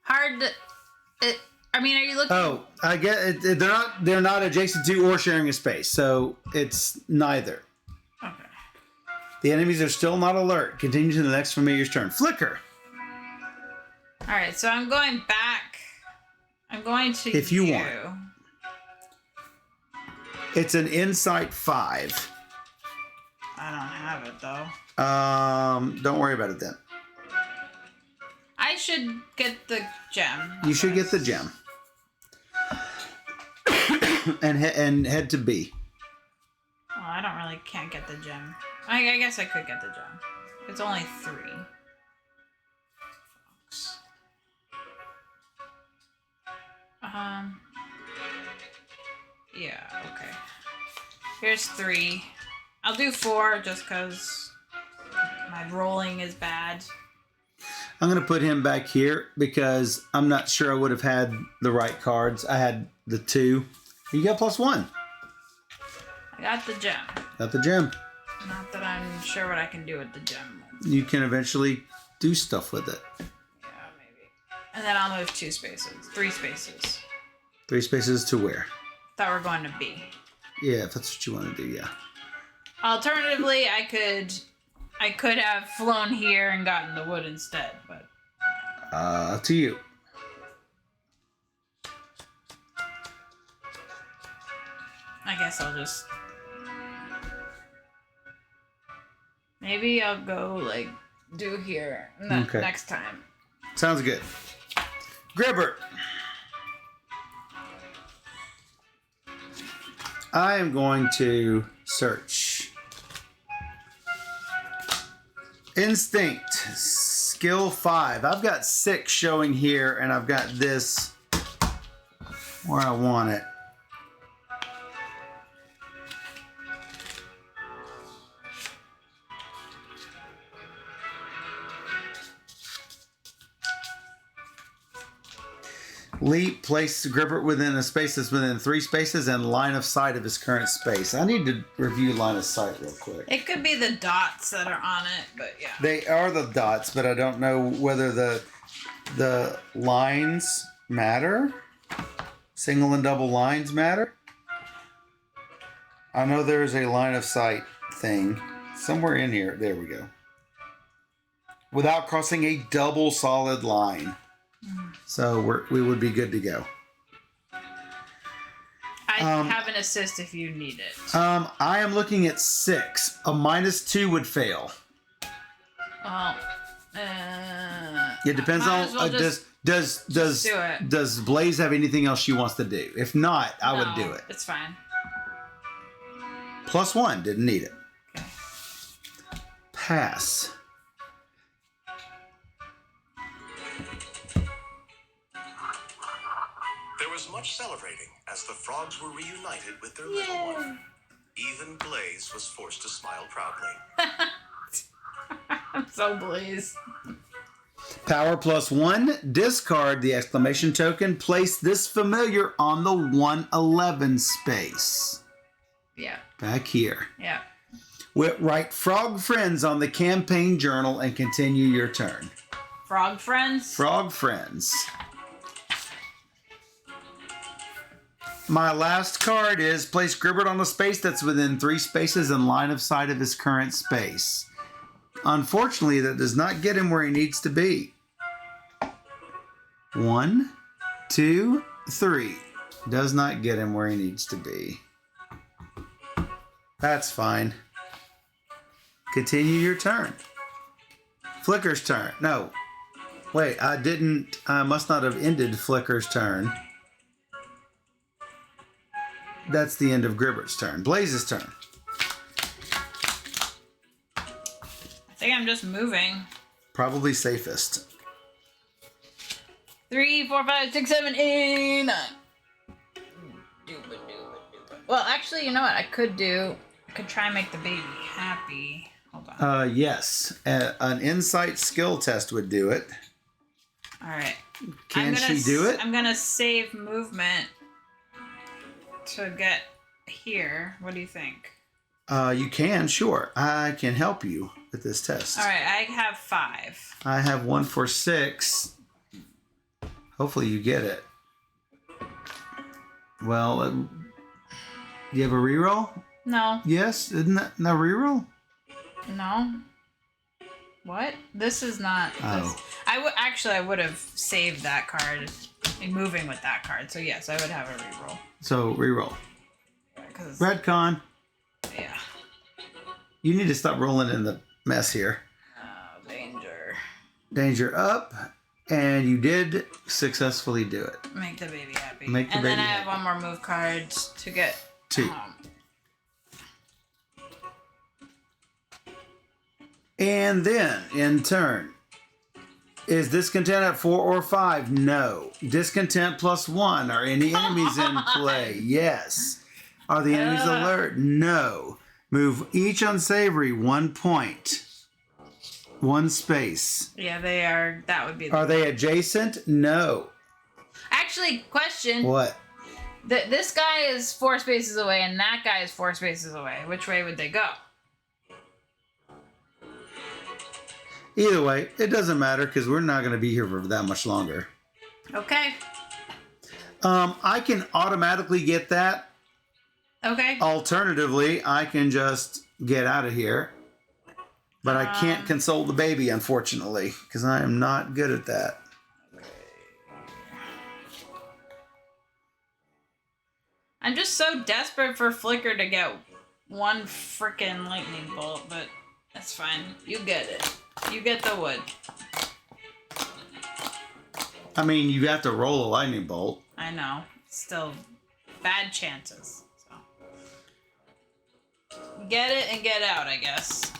Hard to... I mean, are you looking... Oh, I get it. They're not adjacent to or sharing a space, so it's neither. Okay. The enemies are still not alert. Continue to the next familiar's turn. Flicker. All right, so I'm going back. I'm going to If you want. It's an insight 5. I don't have it, though. Don't worry about it then. I should get the gem. You should get the gem. and head to B. Well, I don't really can't get the gem. I guess I could get the gem. It's only 3. Fox. Yeah, okay. Here's 3. I'll do 4 just because my rolling is bad. I'm going to put him back here because I'm not sure I would have had the right cards. I had the 2. You got +1. I got the gem. Got the gem. Not that I'm sure what I can do with the gem. You can eventually do stuff with it. Yeah, maybe. And then I'll move 2 spaces. 3 spaces. 3 spaces to where? Thought we were going to B. Yeah, if that's what you want to do, yeah. Alternatively, I could have flown here and gotten the wood instead, but To you. I guess I'll just... Maybe I'll go, like, do here Okay. next time. Sounds good. Gribbert. I am going to search. Instinct. Skill 5. I've got 6 showing here, and I've got this where I want it. Leap, place Gribbert within a space that's within 3 spaces and line of sight of his current space. I need to review line of sight real quick. It could be the dots that are on it, but yeah. They are the dots, but I don't know whether the lines matter. Single and double lines matter. I know there's a line of sight thing somewhere in here. There we go. Without crossing a double solid line. So we would be good to go. I have an assist if you need it. I am looking at 6. A -2 would fail. Well, It depends might on as well does do it. does Blaze have anything else she wants to do? If not, I would do it. It's fine. +1, didn't need it. Okay. Pass. was much celebrating as the frogs were reunited with their little one. Even Blaze was forced to smile proudly. I'm so pleased. Power +1, discard the exclamation token. Place this familiar on the 111 space. Yeah. Back here. Yeah. Write Frog Friends on the campaign journal and continue your turn. Frog friends? Frog Friends. My last card is place Gribbert on a space that's within 3 spaces in line of sight of his current space. Unfortunately, that does not get him where he needs to be. 1, 2, 3. Does not get him where he needs to be. That's fine. Continue your turn. Flicker's turn. No. Wait, I must not have ended Flicker's turn. That's the end of Gribbert's turn. Blaze's turn. I think I'm just moving. Probably safest. 3, 4, 5, 6, 7, 8, 9. Well, actually, you know what I could do? I could try and make the baby happy. Hold on. Yes. An insight skill test would do it. All right. Can she do it? I'm gonna save movement to get here. What do you think? You can, sure. I can help you with this test. All right, I have 5. I have 1 for 6. Hopefully you get it. Well, do you have a reroll? No. Yes? Isn't that no reroll? No. What? This is not. Oh. I would have saved that card, moving with that card. So yes, I would have a reroll. So reroll. Because Redcon. yeah. You need to stop rolling in the mess here. Oh, danger. Danger up, and you did successfully do it. Make the baby happy. Make the and baby then I have happy. one more move card to get 2. home. And then, in turn, is discontent at 4 or 5? No. Discontent +1. Are any enemies in play? Yes. Are the enemies alert? No. Move each unsavory 1 point. 1 space. Yeah, they are. That would be. Are they adjacent? No. Actually, question. What? This guy is 4 spaces away, and that guy is 4 spaces away. Which way would they go? Either way, it doesn't matter because we're not going to be here for that much longer. Okay. I can automatically get that. Okay. Alternatively, I can just get out of here. But I can't console the baby, unfortunately, because I am not good at that. I'm just so desperate for Flicker to get 1 freaking lightning bolt, but that's fine. You get it. You get the wood. I mean, you have to roll a lightning bolt. I know. Still, bad chances. So. Get it and get out, I guess.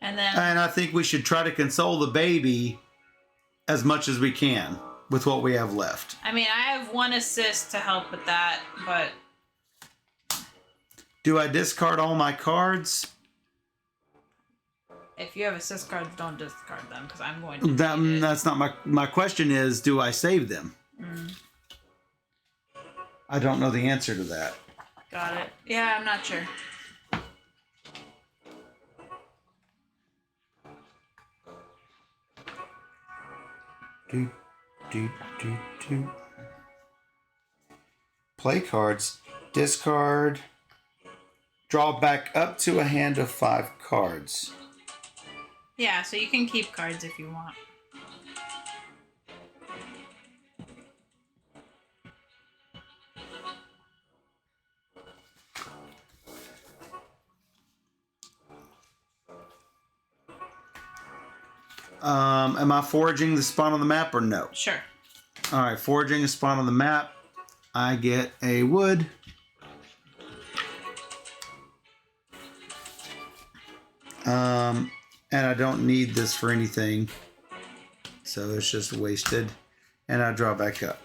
And then... And I think we should try to console the baby as much as we can with what we have left. I mean, I have 1 assist to help with that, but... Do I discard all my cards? If you have assist cards, don't discard them, because I'm going to That's not my question is, do I save them? I don't know the answer to that. Got it. Yeah, I'm not sure. Do. Play cards. Discard. Draw back up to a hand of 5 cards. Yeah, so you can keep cards if you want. Am I foraging the spot on the map or no? Sure. All right, foraging a spot on the map. I get a wood. And I don't need this for anything. So it's just wasted. And I draw back up.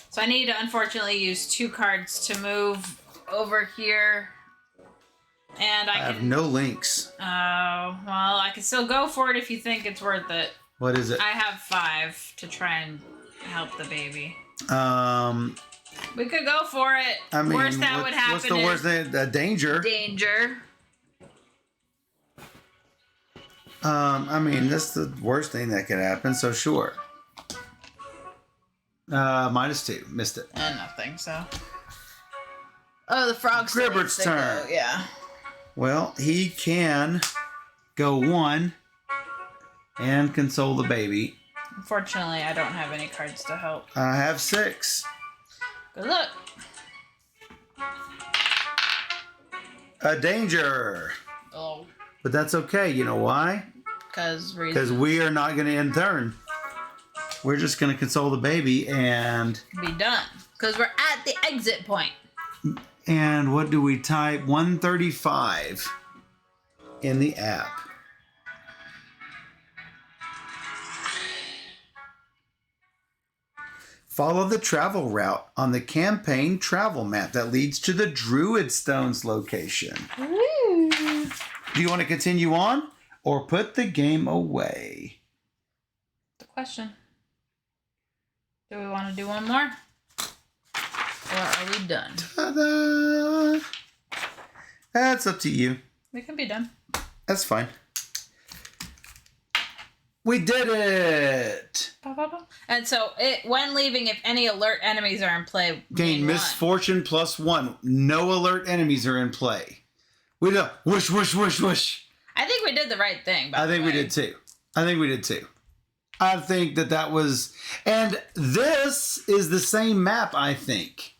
So I need to unfortunately use 2 cards to move over here. And I have can... no links. Oh, well, I can still go for it if you think it's worth it. What is it? I have 5 to try and help the baby. We could go for it. I mean, worst that would happen what's the worst thing? Danger. Danger. I mean, that's the worst thing that could happen, so sure. -2. Missed it. And nothing, so. Oh, the frog's Gribbert's turn. Go. Yeah. Well, he can go 1 and console the baby. Unfortunately, I don't have any cards to help. I have 6. Good luck. A danger. Oh. But that's okay. You know why? Because we are not going to end turn. We're just going to console the baby and... be done. Because we're at the exit point. And what do we type? 135 in the app. Follow the travel route on the campaign travel map that leads to the Druid Stones location. Woo. Do you want to continue on or put the game away? The question. Do we want to do one more? Or are we done? Ta-da! That's up to you. We can be done. That's fine. We did it! And so, when leaving, if any alert enemies are in play, Gain misfortune +1. No alert enemies are in play. We did whoosh, whoosh, whoosh, whoosh. I think we did the right thing. I think we did too. I think that was, and this is the same map. I think.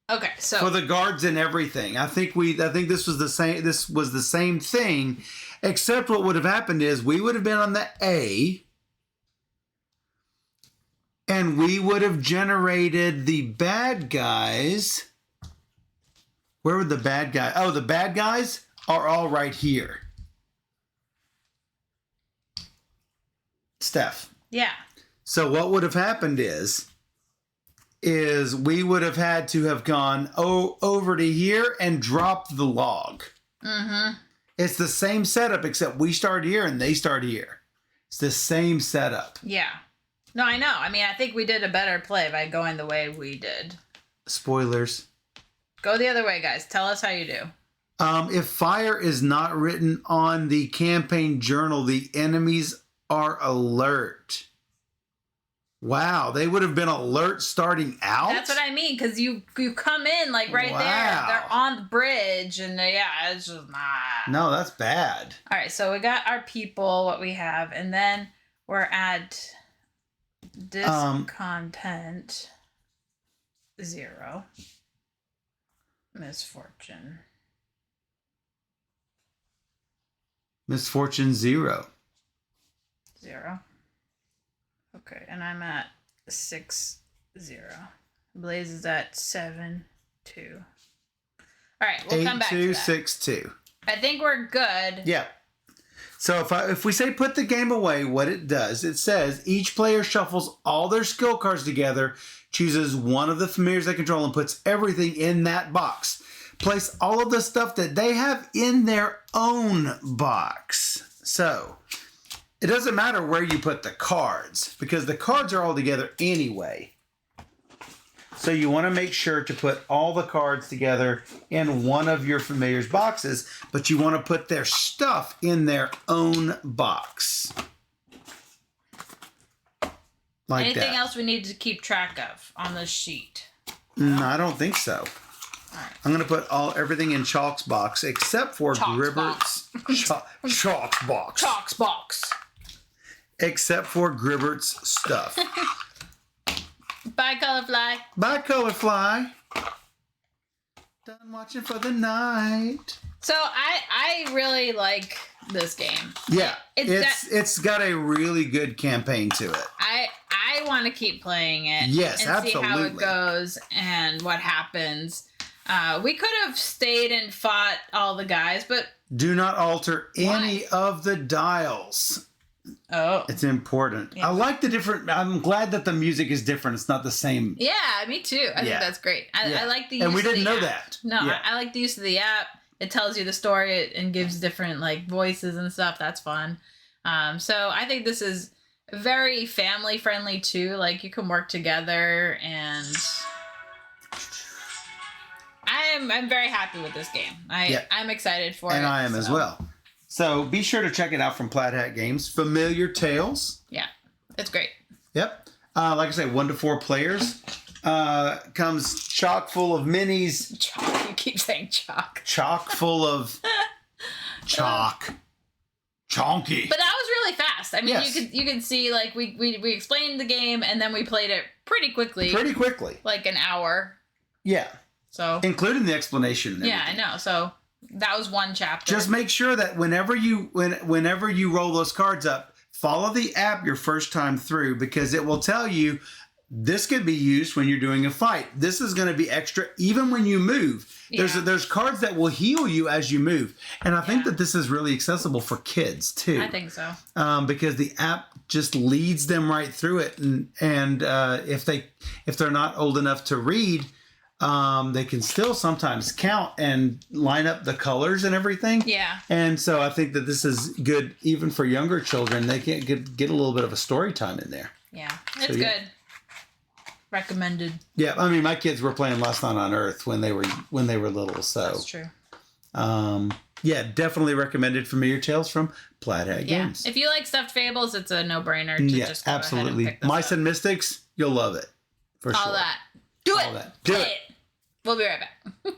Okay, so for the guards and everything, I think this was the same. This was the same thing, except what would have happened is we would have been on the A, and we would have generated the bad guys. Where would the bad guy? Oh, the bad guys are all right here. Steph. Yeah. So what would have happened is we would have had to have gone over to here and dropped the log. Mm-hmm. It's the same setup, except we start here and they start here. It's the same setup. Yeah. No, I know. I mean, I think we did a better play by going the way we did. Spoilers. Go the other way, guys. Tell us how you do. If fire is not written on the campaign journal, the enemies are alert. Wow, they would have been alert starting out? That's what I mean, because you come in like right there. They're on the bridge, and it's just not. No, that's bad. All right, so we got our people, what we have, and then we're at discontent 0. Misfortune 0. 0. Okay, and I'm at 6-0. Blaze is at 7-2. All right, we'll come back to that. 8-2-6-2. I think we're good. Yeah. So if we say put the game away, what it does, it says each player shuffles all their skill cards together, chooses one of the familiars they control, and puts everything in that box. Place all of the stuff that they have in their own box. So it doesn't matter where you put the cards, because the cards are all together anyway. So you want to make sure to put all the cards together in one of your familiars' boxes, but you want to put their stuff in their own box. Like Anything that. else we need to keep track of on this sheet? No, I don't think so. All right. I'm going to put everything in Chalk's box except for Gribbert's Chalk's box. Chalk's box. Except for Gribbert's stuff. Bye, Colorfly. Bye, Colorfly. Done watching for the night. So I really like this game. Yeah, it's got a really good campaign to it. I want to keep playing it. Yes, and absolutely. See how it goes and what happens. We could have stayed and fought all the guys, but do not alter any of the dials. Oh. It's important. Yeah. I like the different. I'm glad that the music is different. It's not the same. Yeah, me too. I think that's great. I like the use And we of the didn't know app. that. No, Yeah. I like the use of the app. It tells you the story and gives different like voices and stuff. That's fun. So I think this is very family friendly too. Like you can work together, and I'm very happy with this game. I'm excited for it. And I am as well. So be sure to check it out from Plaid Hat Games. Familiar Tales. Yeah, it's great. Yep. Like I say, 1 to 4 players. Comes chock full of minis. Chalk. You keep saying chalk. Chock full of chalk. Chonky. But that was really fast. I mean, Yes. you could see like we explained the game and then we played it pretty quickly. Pretty quickly. Like an hour. Yeah. So Including the explanation. And yeah, I everything. know. So that was one chapter. Just make sure that whenever you roll those cards up, follow the app your first time through, because it will tell you this could be used when you're doing a fight. This is going to be extra even when you move. Yeah. There's cards that will heal you as you move, and I think that this is really accessible for kids too. I think so. Because the app just leads them right through it, and if they're not old enough to read, they can still sometimes count and line up the colors and everything. Yeah. And so I think that this is good even for younger children. They can get a little bit of a story time in there. Yeah. It's good. Recommended. Yeah, I mean, my kids were playing Last Night on Earth when they were little. So That's true. Yeah, definitely recommended. Familiar Tales from Plaid Hat Yeah. Games. If you like stuffed fables, it's a no-brainer to just go ahead and absolutely. pick this Mice up. and Mystics, you'll love it for All sure. that. Do it. All that. Do Play it. We'll be right back.